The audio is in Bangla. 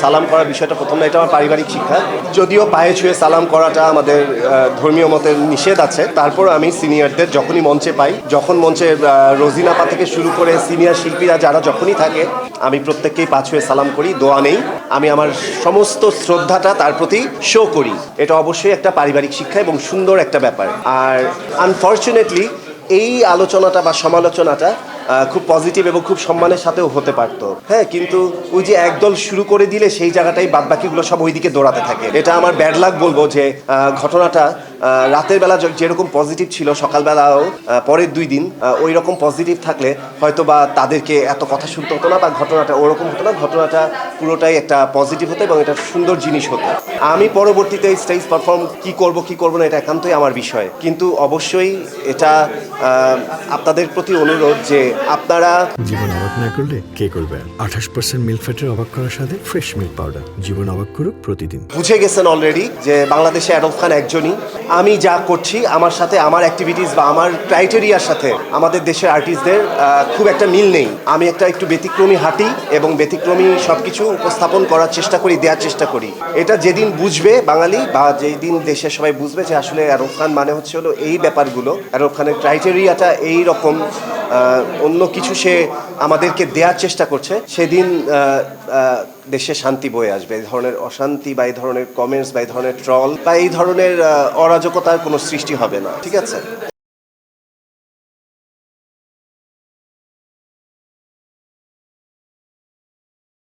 সালাম করার বিষয়টা প্রথম না, এটা আমার পারিবারিক শিক্ষা। যদিও পায়ে ছুঁয়ে সালাম করাটা আমাদের ধর্মীয় মতের নিষেধ আছে, তারপর আমি সিনিয়রদের যখনই মঞ্চে পাই, যখন মঞ্চে রোজিনাপা থেকে শুরু করে সিনিয়র শিল্পীরা যারা যখনই থাকে, আমি প্রত্যেককেই পা ছুঁয়ে সালাম করি, দোয়া নেই। আমি আমার সমস্ত শ্রদ্ধাটা তার প্রতি শো করি। এটা অবশ্যই একটা পারিবারিক শিক্ষা এবং সুন্দর একটা ব্যাপার। আর আনফর্চুনেটলি এই আলোচনাটা বা সমালোচনাটা খুব পজিটিভ এবং খুব সম্মানের সাথেও হতে পারতো, হ্যাঁ, কিন্তু ওই যে একদল শুরু করে দিলে সেই জায়গাটাই বাদবাকিগুলো সব ওইদিকে দৌড়াতে থাকে। এটা আমার ব্যাড লাক বলবো যে ঘটনাটা রাতের বেলা যেরকম পজিটিভ ছিল, সকালবেলাও পরের 2 দিন ওই রকম পজিটিভ থাকলে হয়তো বা তাদেরকে এত কথা শুনতে হতো না বা ঘটনাটা ওরকম হতো না। ঘটনাটা পুরোটাই একটা পজিটিভ হতো এবং এটা সুন্দর জিনিস হতো। আমি পরবর্তীতে স্টেজ পারফর্ম কি করব না, এটা একান্তই আমার বিষয়। কিন্তু অবশ্যই এটা আপনাদের প্রতি অনুরোধ যে আপনারা জীবন অবাক না করলে কে করবে? 28% মিল্ক ফ্যাটের অবাক করার সাথে ফ্রেশ মিল্ক পাউডার। জীবন অবাক করুক প্রতিদিন। বুঝে গেছেন অলরেডি যে বাংলাদেশে অ্যাডলফ খান একজনই। আমি যা করছি আমার সাথে, আমার অ্যাক্টিভিটিস বা আমার ক্রাইটেরিয়ার সাথে আমাদের দেশের আর্টিস্টদের খুব একটা মিল নেই। আমি একটু ব্যতিক্রমী হাঁটি এবং ব্যতিক্রমী সব কিছু উপস্থাপন করার চেষ্টা করি, দেওয়ার চেষ্টা করি। এটা যেদিন বুঝবে বাঙালি বা যেদিন দেশের সবাই বুঝবে যে আসলে অ্যাডলফ খান মানে হচ্ছে হলো এই ব্যাপারগুলো, অ্যাডলফ খানের ক্রাইটেরিয়াটা এই রকম, অন্য কিছু সে আমাদেরকে দেওয়ার চেষ্টা করছে, সেদিন দেশে শান্তি বয়ে আসবে। এই ধরনের অশান্তি বা এই ধরনের কমেন্টস বা এই ধরনের ট্রল বা এই ধরনের অরাজকতার কোনো সৃষ্টি হবে না, ঠিক আছে?